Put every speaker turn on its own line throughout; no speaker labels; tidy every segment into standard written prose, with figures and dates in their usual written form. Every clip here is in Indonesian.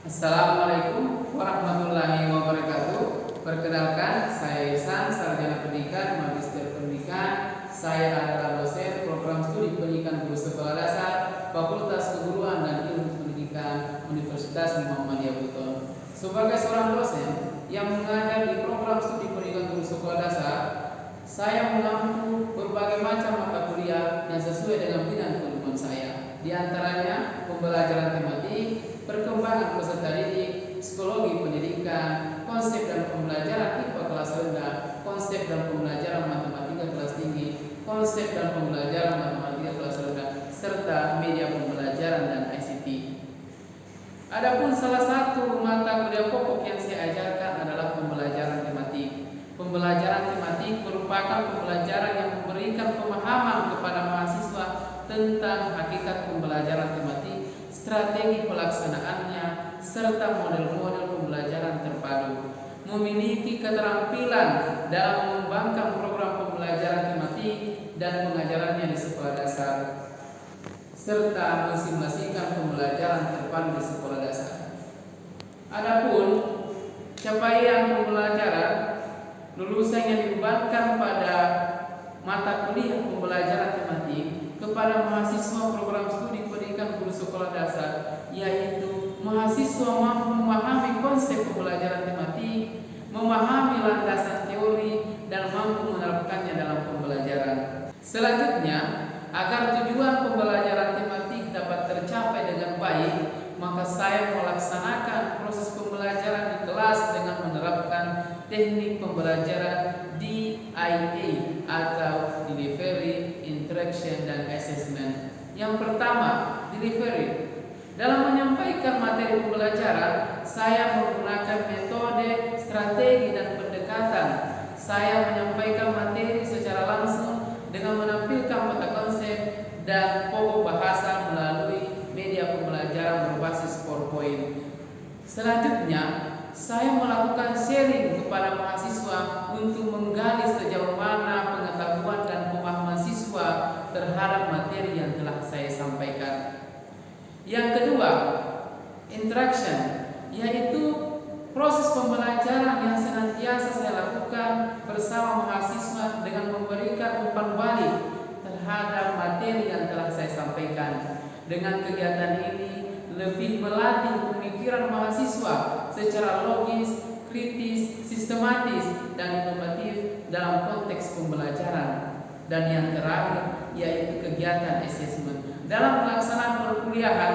Assalamualaikum warahmatullahi wabarakatuh. Perkenalkan, saya Ihsan, Sarjana Pendidikan, Magister Pendidikan. Saya adalah dosen program studi pendidikan guru sekolah dasar Fakultas Keguruan dan Ilmu Pendidikan Universitas Muhammadiyah Buton. Sebagai seorang dosen yang mengajar di program studi pendidikan guru sekolah dasar, saya mengampu berbagai macam mata kuliah yang sesuai dengan bidang keilmuan saya. Di antaranya pembelajaran tematik, perkembangan peserta didik, psikologi pendidikan, konsep dan pembelajaran IPA kelas rendah, konsep dan pembelajaran matematika kelas tinggi, konsep dan pembelajaran matematika kelas rendah, serta media pembelajaran dan ICT. Adapun salah satu mata kuliah pokok yang saya ajarkan adalah pembelajaran tematik. Pembelajaran tematik merupakan pembelajaran yang memberikan pemahaman kepada mahasiswa tentang hakikat pembelajaran tematik, strategi pelaksanaannya, serta model-model pembelajaran terpadu. Memiliki keterampilan dalam mengembangkan program pembelajaran tematik dan pengajarannya di sekolah dasar, serta mensimulasikan pembelajaran terpadu di sekolah dasar. Adapun capaian pembelajaran, lulusan yang dibebankan pada mata kuliah pembelajaran tematik kepada mahasiswa program studi pendidikan guru sekolah dasar, yaitu mahasiswa mampu memahami konsep pembelajaran tematik, memahami landasan teori, dan mampu menerapkannya dalam pembelajaran. Selanjutnya, agar tujuan pembelajaran tematik dapat tercapai dengan baik, maka saya melaksanakan proses pembelajaran di kelas dengan menerapkan teknik pembelajaran DIA atau Delivery, Interaction, dan Assessment. Yang pertama, Delivery. Dalam menyampaikan materi pembelajaran, saya menggunakan metode, strategi, dan pendekatan. Saya menyampaikan materi secara langsung dengan menampilkan peta konsep dan pokok bahasa melalui media pembelajaran berbasis PowerPoint. Selanjutnya, saya melakukan sharing kepada mahasiswa untuk menggali sejauh mana pengetahuan dan pemahaman siswa terhadap materi yang telah saya sampaikan. Yang kedua, interaction, yaitu proses pembelajaran yang senantiasa saya lakukan bersama mahasiswa dengan memberikan umpan balik terhadap materi yang telah saya sampaikan. Dengan kegiatan ini lebih melatih pemikiran mahasiswa secara logis, kritis, sistematis, dan inovatif dalam konteks pembelajaran. Dan yang terakhir, yaitu kegiatan assessment. Dalam pelaksanaan perkuliahan,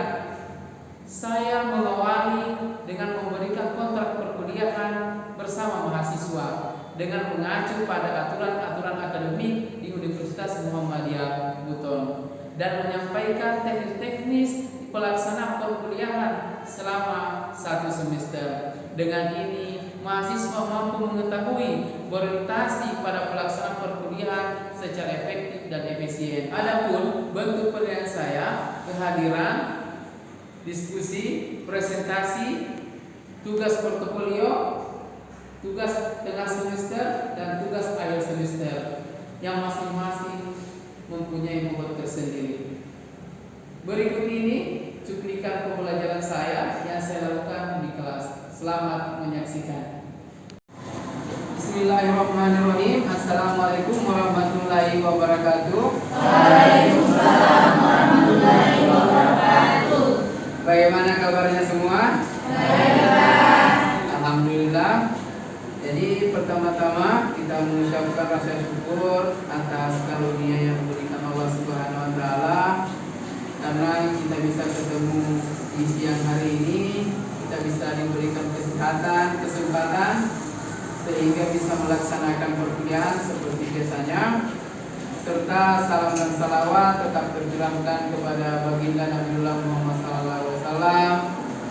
saya mengawali dengan memberikan kontrak perkuliahan bersama mahasiswa dengan mengacu pada aturan-aturan akademik di Universitas Muhammadiyah Buton dan menyampaikan teknis-teknis pelaksanaan perkuliahan selama 1 semester. Dengan ini, mahasiswa mampu mengetahui berorientasi pada pelaksanaan perkuliahan secara efektif dan efisien. Adapun bentuk penilaian saya, kehadiran, diskusi, presentasi, tugas portofolio, tugas tengah semester, dan tugas akhir semester yang masing-masing mempunyai bobot tersendiri. Berikut ini cuplikan pembelajaran saya yang saya lakukan di kelas. Selamat menyaksikan. Bismillahirrahmanirrahim. Assalamualaikum warahmatullahi wabarakatuh.
Waalaikumsalam warahmatullahi wabarakatuh.
Bagaimana kabarnya semua?
Baik.
Alhamdulillah. Jadi pertama-tama kita mengucapkan rasa syukur atas karunia yang diberikan Allah Subhanahu wa taala karena kita bisa ketemu di siang hari ini, kita bisa diberikan kesempatan sehingga bisa melaksanakan perkuliahan seperti biasanya, serta salam dan salawat tetap tercurahkan kepada baginda Nabiullah Muhammad SAW,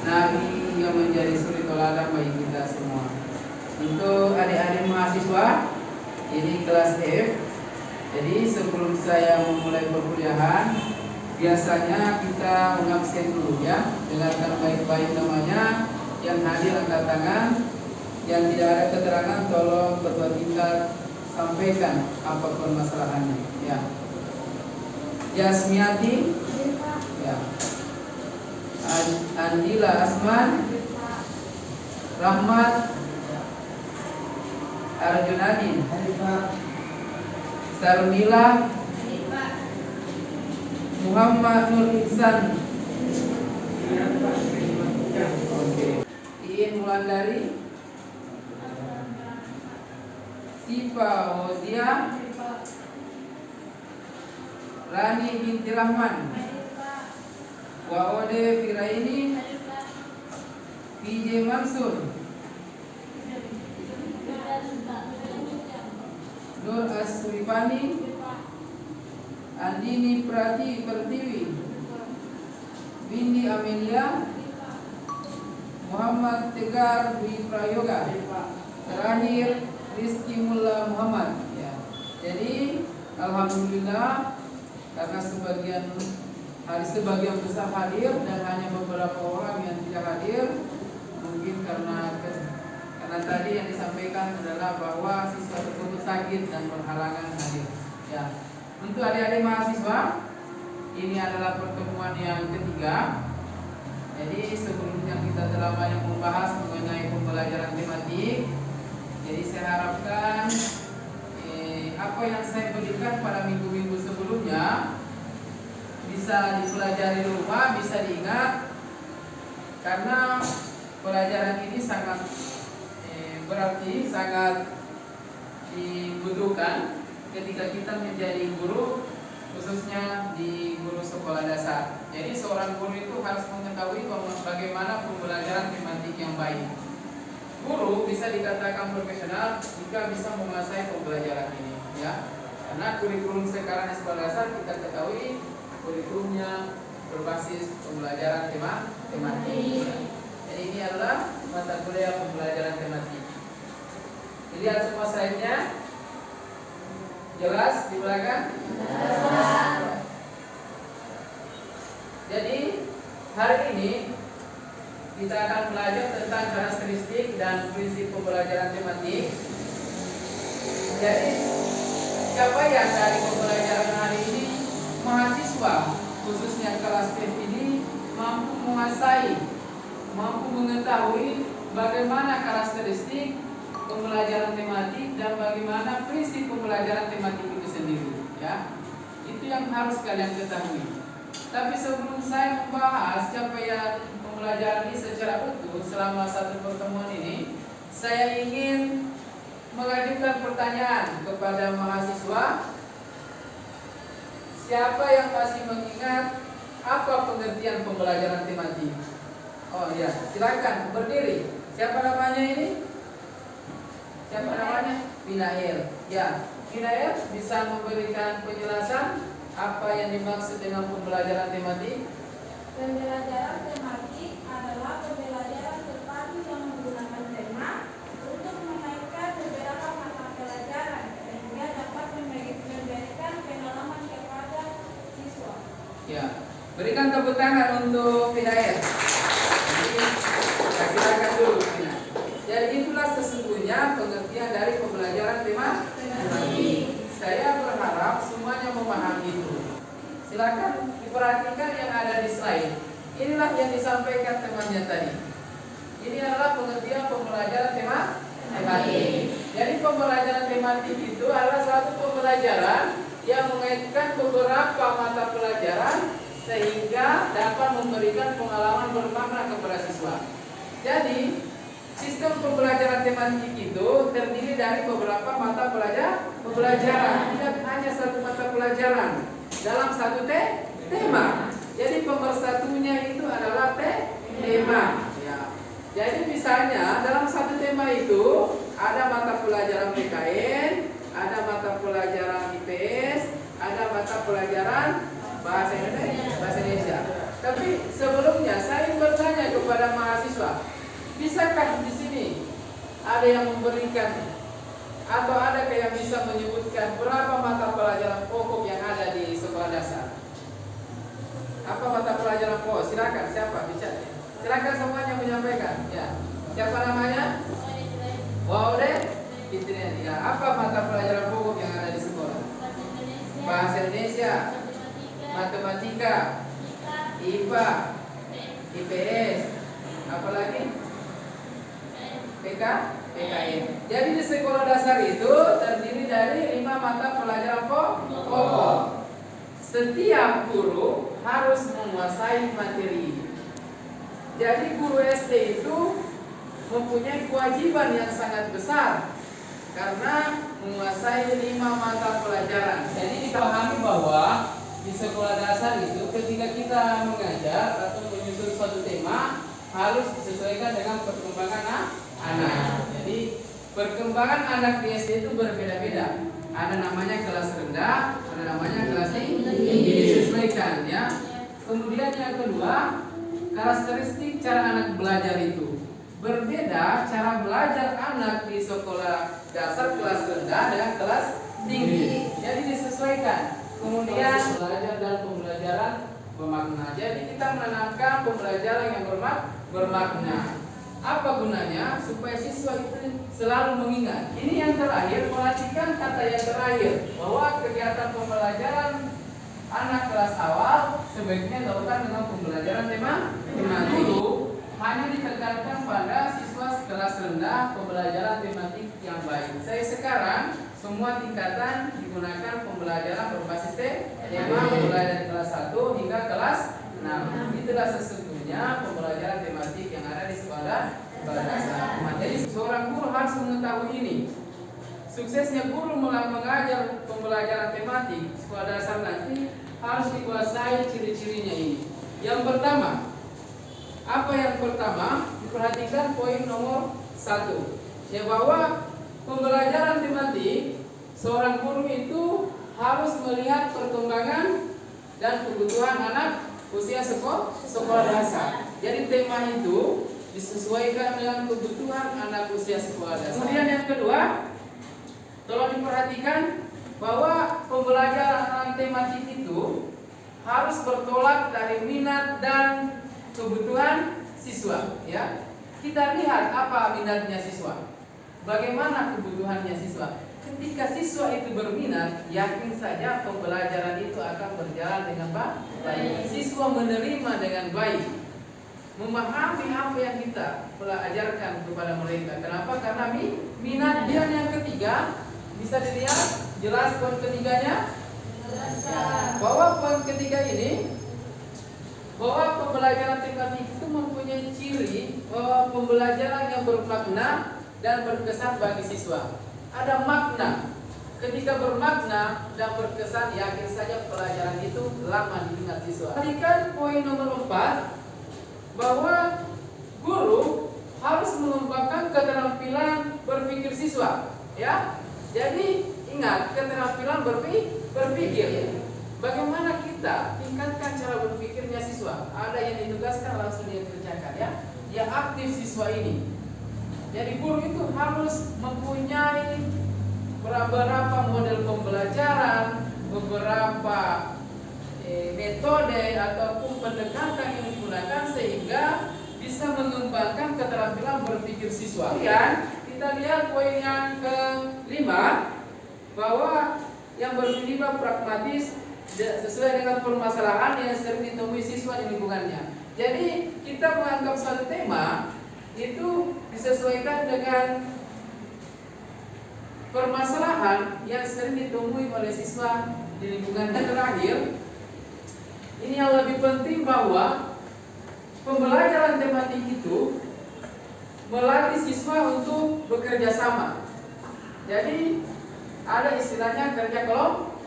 Nabi yang menjadi suri teladan bagi kita semua. Untuk adik-adik mahasiswa, ini kelas F. Jadi sebelum saya memulai perkuliahan, biasanya kita mengabsen dulu ya. Dengarkan baik-baik namanya. Yang hadir angkat tangan. Yang tidak ada keterangan tolong ketua tingkat sampaikan apa permasalahannya. Ya. Yasmiati. Ya. Andila Asman, Rahmat Arjunadin, Sarmila, Muhammad Nur Ihsan, Iin Wulandari, Sifa Hozia, Rani binti Rahman, Waode Firaini, PJ Mansur, Nur Asrifani, Andini Pertiwi, Bindi Amelia, Muhammad Tegar Dwi Prayoga, terakhir Rizky Mullah Muhammad. Ya. Jadi alhamdulillah karena sebagian besar hadir dan hanya beberapa orang yang tidak hadir, mungkin karena tadi yang disampaikan adalah bahwa siswa tersebut sakit dan berhalangan hadir. Ya. Untuk adik-adik mahasiswa, ini adalah pertemuan yang ketiga. Jadi sebelumnya kita telah banyak membahas mengenai pembelajaran tematik. Jadi saya harapkan apa yang saya berikan pada minggu-minggu sebelumnya bisa dipelajari di rumah, bisa diingat, karena pelajaran ini sangat berarti, sangat dibutuhkan ketika kita menjadi guru, khususnya di guru sekolah dasar. Jadi seorang guru itu harus mengetahui bagaimana pembelajaran tematik yang baik. Guru bisa dikatakan profesional jika bisa menguasai pembelajaran ini, ya. Karena kurikulum sekarang sekolah dasar kita ketahui kurikulumnya berbasis pembelajaran tematik. Jadi ini adalah mata kuliah pembelajaran tematik. Dilihat semua slide-nya. Jelas di belakang? Jadi hari ini kita akan belajar tentang karakteristik dan prinsip pembelajaran tematik. Jadi capaian dari pembelajaran hari ini, mahasiswa khususnya kelas F ini mampu menguasai, mampu mengetahui bagaimana karakteristik pembelajaran tematik dan bagaimana prinsip pembelajaran tematik itu sendiri, ya. Itu yang harus kalian ketahui. Tapi sebelum saya membahas capaian pembelajaran ini secara utuh selama satu pertemuan ini, saya ingin mengajukan pertanyaan kepada mahasiswa. Siapa yang masih mengingat apa pengertian pembelajaran tematik? Oh ya, silakan berdiri. Siapa namanya ini? Siapa namanya? Pinair. Ya, Pinair bisa memberikan penjelasan apa yang dimaksud dengan pembelajaran tematik?
Pembelajaran tematik adalah pembelajaran terpadu yang menggunakan tema untuk menaikkan beberapa mata pelajaran sehingga dapat memberikan pengalaman kepada siswa.
Ya, berikan tepuk tangan untuk Pinair. Jadi, silakan dulu Pinair. Jadi itulah sesungguhnya pengertian dari pembelajaran tematik. Saya berharap semuanya memahami itu. Silakan diperhatikan yang ada di slide. Inilah yang disampaikan temannya tadi. Ini adalah pengertian pembelajaran tematik. Jadi pembelajaran tematik itu adalah suatu pembelajaran yang mengaitkan beberapa mata pelajaran sehingga dapat memberikan pengalaman bermakna kepada siswa. Jadi sistem pembelajaran tematik itu terdiri dari beberapa mata pelajaran, tidak hanya satu mata pelajaran dalam satu tema. Jadi pemersatunya itu adalah tema. Ya. Jadi misalnya dalam satu tema itu ada mata pelajaran PKN, ada mata pelajaran IPS, ada mata pelajaran bahasa Indonesia. Tapi sebelumnya saya ingin bertanya kepada mahasiswa, bisakah di sini ada yang memberikan atau ada yang bisa menyebutkan berapa mata pelajaran pokok yang ada di sekolah dasar? Apa mata pelajaran pokok? Silakan, siapa bicara? Silakan semuanya menyampaikan. Ya, siapa namanya? Waude Fitriani. Ya, apa mata pelajaran pokok yang ada di sekolah? Bahasa Indonesia, matematika, IPA, IPS, apalagi PKN. Jadi di sekolah dasar itu terdiri dari 5 mata pelajaran pokok. Setiap guru harus menguasai materi ini. Jadi guru SD itu mempunyai kewajiban yang sangat besar karena menguasai 5 mata pelajaran. Jadi dipahami bahwa di sekolah dasar itu ketika kita mengajar atau menyusun suatu tema harus disesuaikan dengan perkembangan anak. Jadi perkembangan anak di SD itu berbeda-beda. Ada namanya kelas rendah, ada namanya kelas tinggi, disesuaikan ya. Kemudian yang kedua, karakteristik cara anak belajar itu berbeda. Cara belajar anak di sekolah dasar kelas rendah dengan kelas tinggi, jadi disesuaikan. Kemudian belajar dan pembelajaran bermakna. Jadi kita menanamkan pembelajaran yang bermakna. Apa gunanya? Supaya siswa itu selalu mengingat. Ini yang terakhir, perhatikan kata yang terakhir, bahwa kegiatan pembelajaran anak kelas awal sebaiknya dilakukan dengan pembelajaran tematik. Hanya ditekankan pada siswa kelas rendah pembelajaran tematik yang baik. Saya sekarang semua tingkatan digunakan pembelajaran berbasis tema mulai dari kelas 1 hingga kelas 6. Itulah sesungguhnya pembelajaran tematik yang ada di sekolah dasar. Jadi seorang guru harus mengetahui ini. Suksesnya guru mengajar pembelajaran tematik sekolah dasar nanti harus dikuasai ciri-cirinya ini. Yang pertama, apa yang pertama? Diperhatikan poin nomor 1, ya, bahwa pembelajaran tematik seorang guru itu harus melihat perkembangan dan kebutuhan anak usia sekolah dasar. Jadi tema itu disesuaikan dengan kebutuhan anak usia sekolah dasar. Kemudian yang kedua, tolong diperhatikan bahwa pembelajaran tematik itu harus bertolak dari minat dan kebutuhan siswa. Ya, kita lihat apa minatnya siswa, bagaimana kebutuhannya siswa. Ketika siswa itu berminat, yakin saja pembelajaran itu akan berjalan dengan baik. Siswa menerima dengan baik, memahami apa yang kita ajarkan kepada mereka. Kenapa? Karena minat. Dia yang ketiga, bisa dilihat jelas poin ketiganya, bahwa poin ketiga ini, bahwa pembelajaran tematik itu mempunyai ciri bahwa pembelajaran yang bermakna dan berkesan bagi siswa. Ada makna. Ketika bermakna dan berkesan, yakin saja pelajaran itu lama diingat siswa. Perhatikan poin nomor 4, bahwa guru harus mengembangkan keterampilan berpikir siswa. Ya, jadi ingat keterampilan berpikir. Bagaimana kita tingkatkan cara berpikirnya siswa? Ada yang ditugaskan langsung dia kerjakan, ya. Ya, aktif siswa ini. Jadi guru itu harus mempunyai beberapa model pembelajaran, beberapa metode ataupun pendekatan yang digunakan sehingga bisa mengembangkan keterampilan berpikir siswa. Kemudian kita lihat poin yang kelima, bahwa yang bersifat pragmatis sesuai dengan permasalahan yang sering ditemui siswa di lingkungannya. Jadi kita menganggap suatu tema itu disesuaikan dengan permasalahan yang sering ditemui oleh siswa di lingkungan. Dan terakhir, ini yang lebih penting, bahwa pembelajaran tematik itu melatih siswa untuk bekerja sama. Jadi ada istilahnya kerja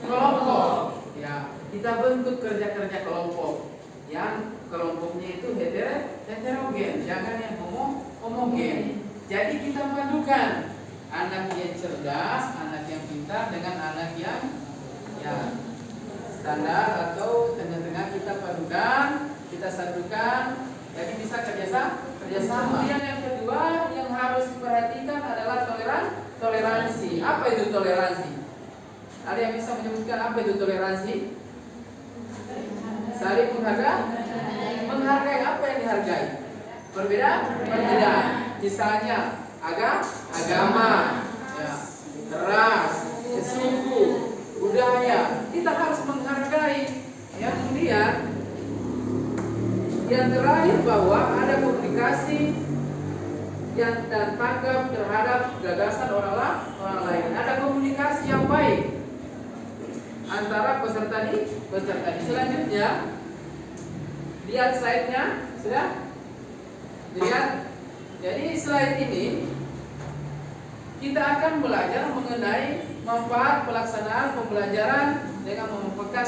kelompok. Ya, kita bentuk kerja kelompok yang kelompoknya itu heterogen, jangan yang homogen. Jadi kita padukan anak yang cerdas, anak yang pintar dengan anak yang standar atau tengah-tengah, kita padukan, kita satukan, jadi bisa kerjasama. Kemudian yang kedua yang harus diperhatikan adalah toleransi. Apa itu toleransi? Ada yang bisa menyebutkan apa itu toleransi? Saling menghargai. Apa yang dihargai? Perbedaan. Misalnya agama, ya, ras, suku, budaya. Kita harus menghargai. Ya, kemudian Yang terakhir bahwa ada komunikasi yang dan tanggap terhadap gagasan orang lain. Ada komunikasi yang baik antara peserta di. Selanjutnya, lihat slide-nya, sudah? Lihat. Jadi slide ini kita akan belajar mengenai manfaat pelaksanaan pembelajaran dengan merupakan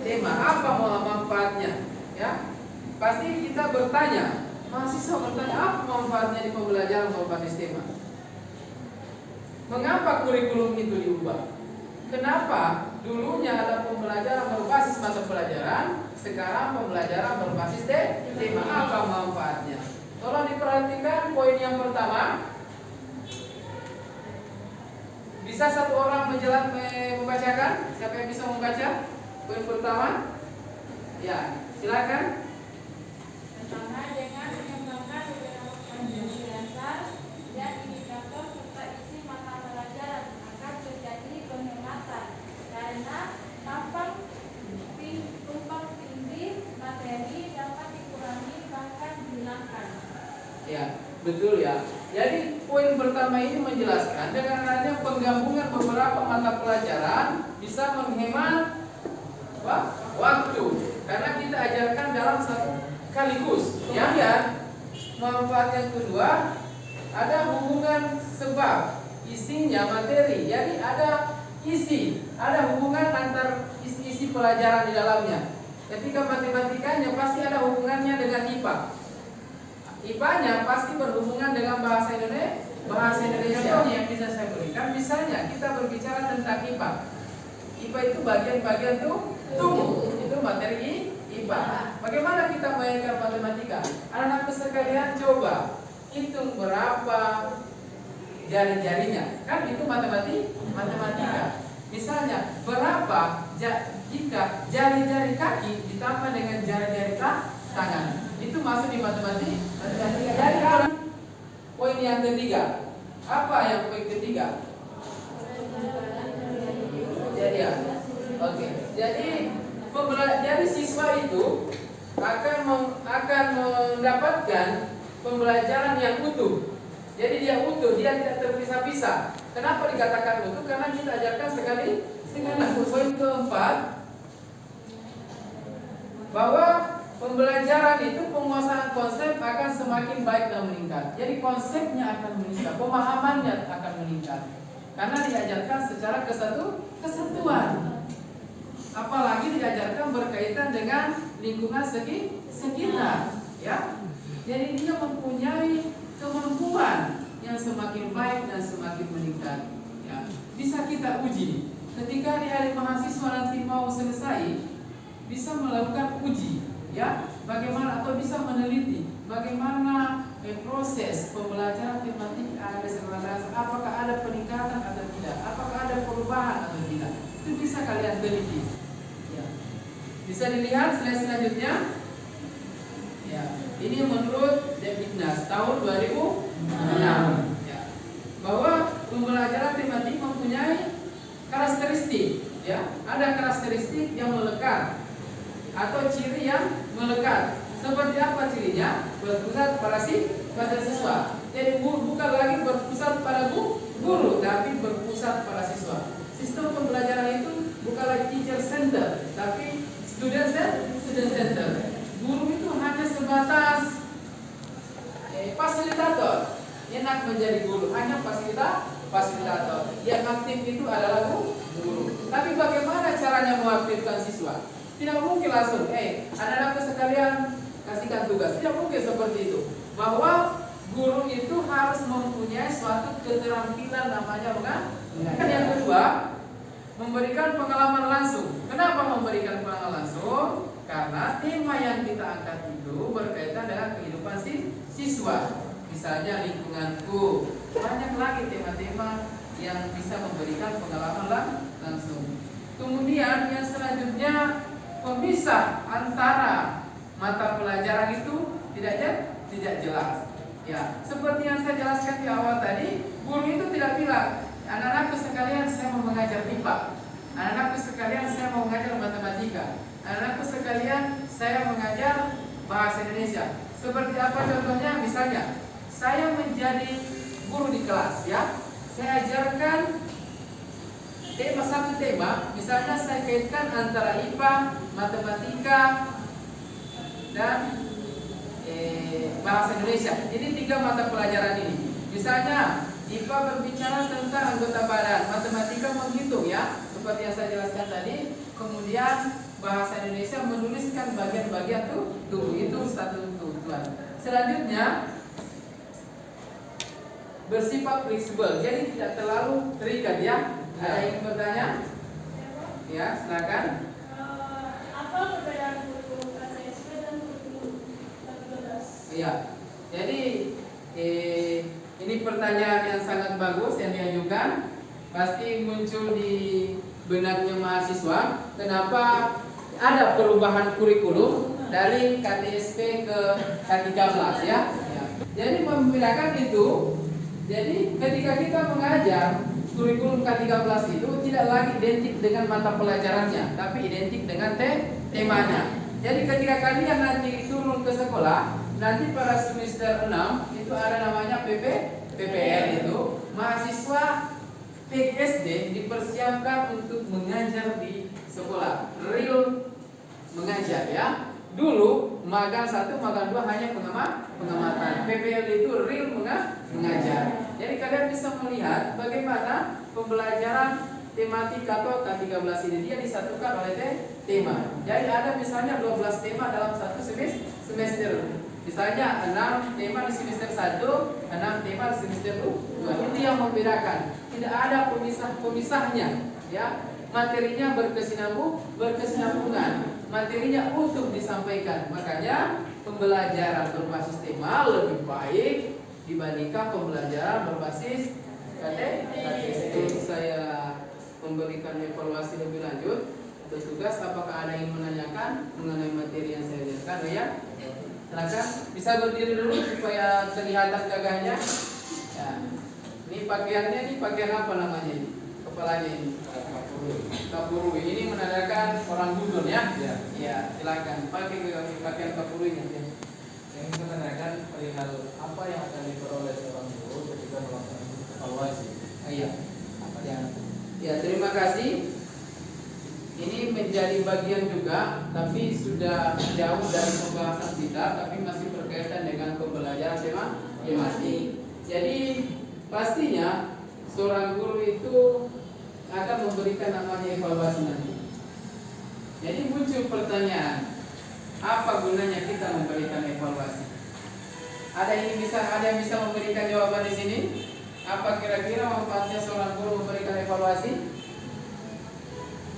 tema. Apa manfaatnya? Ya, pasti kita bertanya. Mahasiswa bertanya, apa manfaatnya di pembelajaran berbasis tema? Mengapa kurikulum itu diubah? Kenapa dulunya ada pembelajaran berbasis mata pelajaran, sekarang pembelajaran berbasis tema? Apa manfaatnya? Tolong diperhatikan poin yang pertama. Bisa satu orang membacakan? Siapa yang bisa membaca? Poin pertama. Ya, silakan.
Pertama, dengan mengembangkan beberapa kondisi dasar dan indikator serta isi mata pelajaran akan terjadi penghematan karena tumpang tindih materi dapat dikurangi bahkan dihilangkan. Ya,
betul ya. Jadi poin pertama ini menjelaskan dengan adanya penggabungan beberapa mata pelajaran bisa menghemat waktu karena kita ajarkan dalam satu sekaligus. Ya. Manfaat yang kedua, ada hubungan sebab isinya materi. Jadi ada hubungan antar isi pelajaran di dalamnya. Ketika matematikanya pasti ada hubungannya dengan IPA. IPA-nya pasti berhubungan dengan bahasa Indonesia. Contohnya yang bisa saya berikan, misalnya kita berbicara tentang IPA. IPA itu bagian-bagian tubuh. Itu materi IPA. Bagaimana kita mengajarkan matematika? Anak-anak sekalian coba hitung berapa jari-jarinya. Kan itu matematika. Misalnya berapa jika jari-jari kaki ditambah dengan jari-jari tangan. Itu masuk di matematika. Jadi poin yang ketiga. Apa yang poin ketiga? Jadi oke. Jadi siswa itu akan mendapatkan pembelajaran yang utuh. Jadi dia utuh, dia tidak terpisah-pisah. Kenapa dikatakan utuh? Karena kita ajarkan sekali. Poin keempat, bahwa pembelajaran itu penguasaan konsep akan semakin baik dan meningkat. Jadi konsepnya akan meningkat, pemahamannya akan meningkat. Karena diajarkan secara kesatuan. Apalagi diajarkan berkaitan dengan lingkungan sekitar, ya. Jadi dia mempunyai kemampuan yang semakin baik dan semakin meningkat, ya. Bisa kita uji. Ketika di hari mahasiswa nanti mau selesai, bisa melakukan uji, ya. Bagaimana atau bisa meneliti bagaimana proses pembelajaran matematika ada sebenarnya, apakah ada peningkatan atau tidak, apakah ada perubahan atau tidak. Itu bisa kalian teliti. Bisa dilihat slide selanjutnya. Ya, ini menurut Depdiknas tahun 2006. Ya, bahwa pembelajaran tematik mempunyai karakteristik. Ya, ada karakteristik yang melekat atau ciri yang melekat. Seperti apa cirinya? Berpusat pada siswa. Jadi bukan lagi berpusat pada guru, tapi berpusat pada siswa. Sistem pembelajaran itu bukan lagi teacher center, tapi student center. Guru itu hanya sebatas fasilitator. Enak menjadi guru, hanya fasilitator. Yang aktif itu adalah guru. Tapi bagaimana caranya mengaktifkan siswa? Tidak mungkin langsung, anak-anak sekalian kasihkan tugas. Tidak mungkin seperti itu. Bahwa guru itu harus mempunyai suatu keterampilan namanya mengajar. Yang kedua, memberikan pengalaman langsung. Kenapa memberikan pengalaman langsung? Karena tema yang kita angkat itu berkaitan dengan kehidupan siswa. Misalnya lingkunganku. Banyak lagi tema-tema yang bisa memberikan pengalaman langsung. Kemudian yang selanjutnya, pemisah antara mata pelajaran itu tidak jelas. Ya, seperti yang saya jelaskan di awal tadi, guru itu tidak bilang, anak-anakku sekalian saya mau mengajar IPA, anak-anakku sekalian saya mau mengajar matematika, anak-anakku sekalian saya mengajar bahasa Indonesia. Seperti apa contohnya? Misalnya, saya menjadi guru di kelas ya. Saya ajarkan satu tema, misalnya saya kaitkan antara IPA, matematika, dan bahasa Indonesia. Jadi 3 mata pelajaran ini. Misalnya IPA berbicara tentang anggota badan, matematika menghitung ya, seperti yang saya jelaskan tadi. Kemudian bahasa Indonesia menuliskan bagian-bagian tubuh, itu satu tujuan. Selanjutnya bersifat fleksibel, jadi tidak terlalu terikat ya. Ada yang bertanya? Ya, silakan.
Apa perbedaan kurikulum KTSP dan kurikulum 14?
Iya. Jadi ini pertanyaan yang sangat bagus yang diajukan. Pasti muncul di benaknya mahasiswa. Kenapa ada perubahan kurikulum dari KTSP ke K13 ya? Jadi membedakan itu. Jadi ketika kita mengajar kurikulum K13 itu tidak lagi identik dengan mata pelajarannya, tapi identik dengan temanya. Jadi ketika kalian nanti turun ke sekolah, nanti pada semester 6 itu ada namanya PPL itu, mahasiswa PGSD dipersiapkan untuk mengajar di sekolah, real mengajar ya. Dulu magang 1, magang 2 hanya pengamatan. PPL itu real mengajar. Jadi kalian bisa melihat bagaimana pembelajaran tematika atau K13 ini dia disatukan oleh tema. Jadi ada misalnya 12 tema dalam satu semester. Misalnya 6 tema di semester 1, 6 tema di semester 2. Itu yang membedakan. Tidak ada pemisahnya ya. Materinya berkesinambungan. Materinya utuh disampaikan. Makanya pembelajaran berbasis tema lebih baik dibandingkan pembelajaran berbasis KTSP. Saya memberikan evaluasi lebih lanjut. Bertugas, apakah ada yang menanyakan mengenai materi yang saya ajarkan? Ya, silakan. Bisa berdiri dulu supaya kelihatan gagahnya. Ya. Ini pakaiannya, ini pakaian apa namanya ini? Kepalanya ini. Kapuru. Ini menandakan orang gudun ya? Ya, silakan. Pakai pakaian kapurunya.
Yang menandakan perihal apa yang akan diperoleh seorang guru ketika melakukan evaluasi.
Iya. Ya, terima kasih. Ini menjadi bagian juga, tapi sudah jauh dari pembahasan kita, tapi masih berkaitan dengan pembelajaran tematik. Jadi pastinya seorang guru itu akan memberikan namanya evaluasi nanti. Jadi muncul pertanyaan, apa gunanya kita memberikan evaluasi? Ada yang bisa memberikan jawaban di sini? Apa kira-kira manfaatnya seorang guru memberikan evaluasi?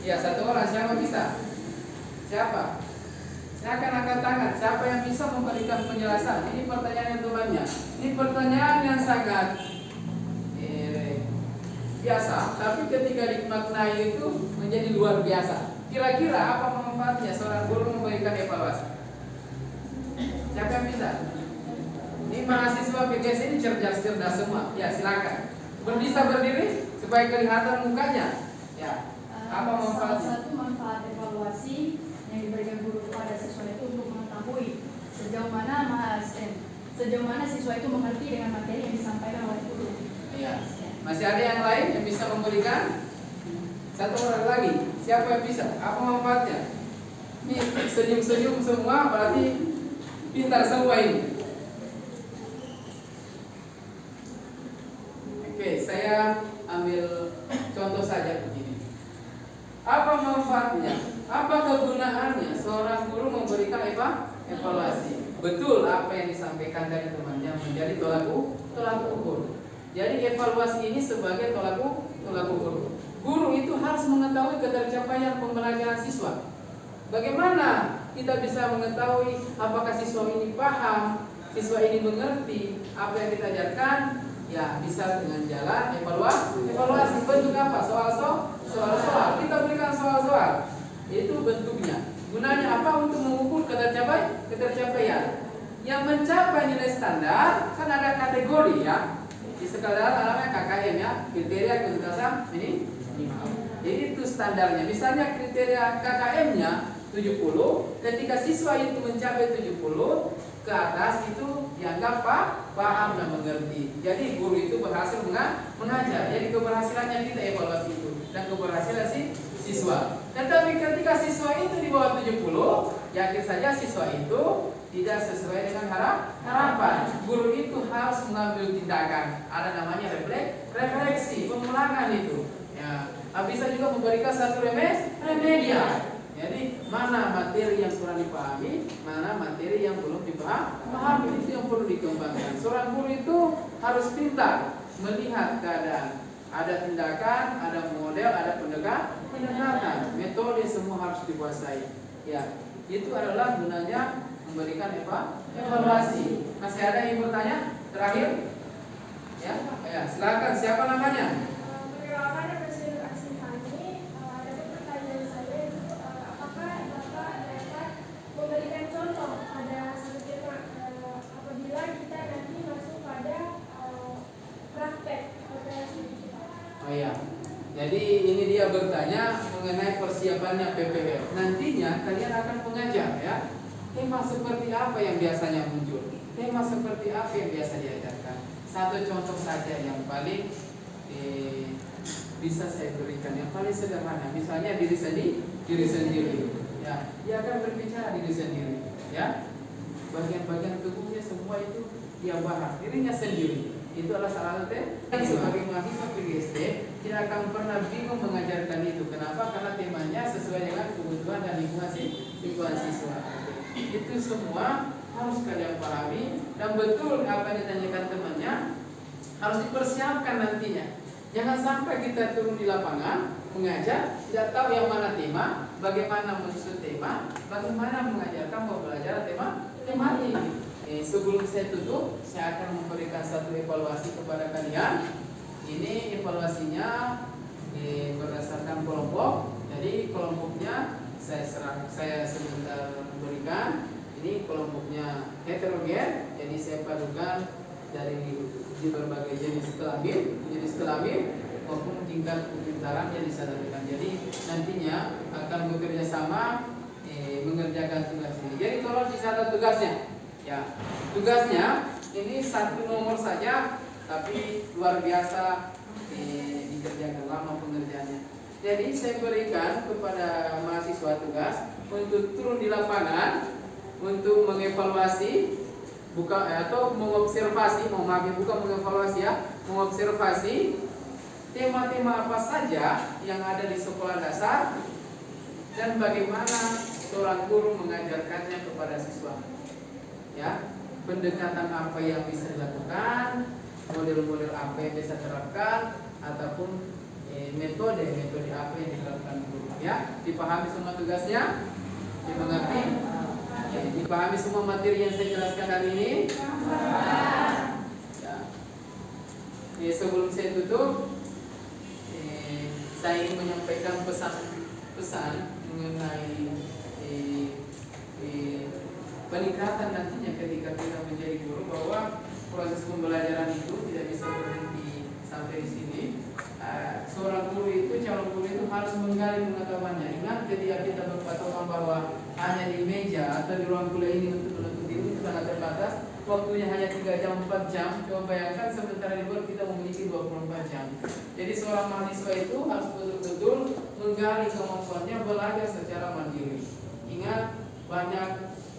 Ya, satu orang, siapa bisa? Siapa? Silakan angkat tangan. Siapa yang bisa memberikan penjelasan? Ini pertanyaan yang temannya. Ini pertanyaan yang sangat biasa, tapi ketika dimaknai itu menjadi luar biasa. Kira-kira apa manfaatnya seorang guru memberikan evaluasi? Siapa yang bisa? Ini mahasiswa PGS ini cerdas-cerdas semua. Ya, silakan. Bisa berdiri supaya kelihatan mukanya. Ya. Apa manfaatnya?
Salah satu manfaat evaluasi yang diberikan guru kepada siswa itu untuk mengetahui sejauh mana siswa itu mengerti dengan materi yang disampaikan oleh guru.
Iya. Masih ada yang lain yang bisa memberikan? Satu orang lagi. Siapa yang bisa? Apa manfaatnya? Ini senyum-senyum semua berarti pintar semua ini. Oke, saya ambil contoh saja begini. Apa manfaatnya? Apa kegunaannya seorang guru memberikan evaluasi? Betul apa yang disampaikan dari temannya menjadi tolak ukur. Jadi evaluasi ini sebagai tolak ukur. Guru itu harus mengetahui ketercapaian pembelajaran siswa. Bagaimana kita bisa mengetahui apakah siswa ini paham, siswa ini mengerti apa yang kita ajarkan? Ya, bisa dengan jalan evaluasi. Bentuk apa? Soal-soal. Kita berikan soal-soal. Itu bentuknya. Gunanya apa? Untuk mengukur ketercapaian. Yang mencapai nilai standar kan ada kategori ya. Di sekolah namanya KKM ya, kriteria ketuntasan minimal. Jadi itu standarnya. Misalnya kriteria KKM-nya 70. Ketika siswa itu mencapai 70 ke atas itu dianggap paham dan mengerti. Jadi guru itu berhasil mengajar. Jadi keberhasilannya kita evaluasi itu dan keberhasilan siswa. Tetapi ketika siswa itu di bawah 70, yakin saja siswa itu tidak sesuai dengan harapan. Guru itu harus mengambil tindakan. Ada namanya refleksi, pengulangan itu. Ya, bisa juga memberikan satu remedial. Jadi mana materi yang kurang dipahami, mana materi yang belum dipahami, itu yang perlu dikembangkan. Seorang guru itu harus pintar melihat keadaan. Ada tindakan, ada model, ada pendekatan, metode semua harus dikuasai. Ya, itu adalah gunanya memberikan evaluasi. Masih ada yang bertanya? Terakhir? Ya, silakan. Siapa namanya?
Perkenalkan, nama saya Asin Fani. Ada pertanyaan saya itu, apakah Bapak dapat memberikan contoh pada satu tema apabila kita nanti masuk pada praktek operasi digital?
Oh iya. Jadi ini dia bertanya mengenai persiapannya PPL. Nantinya kalian akan mengajar ya. Tema seperti apa yang biasanya muncul? Tema seperti apa yang biasa diajarkan? Satu contoh saja yang paling bisa saya berikan, yang paling sederhana. Misalnya diri sendiri. Ya, dia akan berbicara diri sendiri. Ya, bagian-bagian tubuhnya semua itu dia bahas dirinya sendiri. Itu adalah salah satu tema. Sebagai mahasiswa PGSD tidak akan pernah bingung mengajarkan itu. Kenapa? Karena temanya sesuai dengan kebutuhan dan lingkungan siswa. Itu semua harus kalian pahami dan betul apa yang ditanyakan temannya harus dipersiapkan nantinya. Jangan sampai kita turun di lapangan mengajar tidak tahu yang mana tema, bagaimana menyusun tema, bagaimana mengajarkan pembelajaran tema ini. Sebelum saya tutup, saya akan memberikan satu evaluasi kepada kalian. Ini evaluasinya berdasarkan kelompok. Jadi kelompoknya saya sebentar memberikan. Ini kelompoknya heterogen, jadi saya padukan dari berbagai jenis kelamin maupun tingkat kepintaran yang disadarkan. Jadi nantinya akan bekerja sama mengerjakan tugas ini. Jadi tolong dicatat tugasnya. Ya, tugasnya ini satu nomor saja, tapi luar biasa dikerjakan, lama pengerjaannya. Jadi saya berikan kepada mahasiswa tugas untuk turun di lapangan untuk mengevaluasi atau mengobservasi, mengobservasi tema-tema apa saja yang ada di sekolah dasar dan bagaimana seorang guru mengajarkannya kepada siswa. Ya, pendekatan apa yang bisa dilakukan, model-model apa yang bisa diterapkan, ataupun metode apa yang dilakukan guru. Ya, dipahami semua tugasnya, dimengerti, dipahami semua materi yang saya jelaskan hari ini. Ya. Sebelum saya tutup, saya ingin menyampaikan pesan mengenai peningkatan nantinya ketika kita menjadi guru, bahwa proses pembelajaran itu tidak bisa berhenti sampai di sini. Seorang guru itu, calon guru itu harus menggali pengetahuannya. Ingat, ketika kita berpatokan bahwa hanya di meja atau di ruang kuliah ini untuk menuntut ilmu itu sangat terbatas. Waktunya hanya 3 jam, 4 jam. Coba bayangkan sementara di luar kita memiliki 24 jam. Jadi seorang mahasiswa itu harus betul-betul menggali kemampuannya, belajar secara mandiri. Ingat, banyak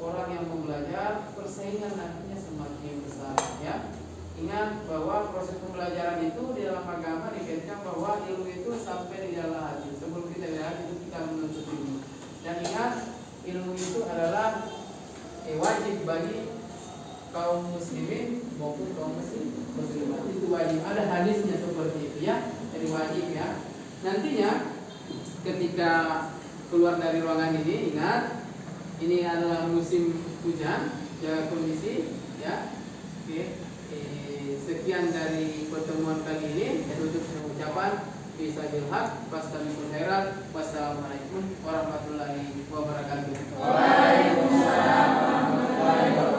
orang yang mau belajar, persaingan nantinya semakin besar. Ya, ingat bahwa proses pembelajaran itu di dalam agama dikaitkan bahwa ilmu itu sampai di dalam hati. Sebelum kita lihat itu kita menuntut ilmu. Dan ingat, ilmu itu adalah wajib bagi kaum muslimin maupun kaum muslimat. Itu wajib. Ada hadisnya seperti itu ya. Jadi wajib ya. Nantinya ketika keluar dari ruangan ini, ingat, ini adalah musim hujan, jaga kondisi ya. Oke. Sekian dari pertemuan kali ini. Saya tutup dengan ucapan bisabil haq, fastabikul khairat. Wassalamualaikum warahmatullahi wabarakatuh.
Waalaikumsalam warahmatullahi wabarakatuh.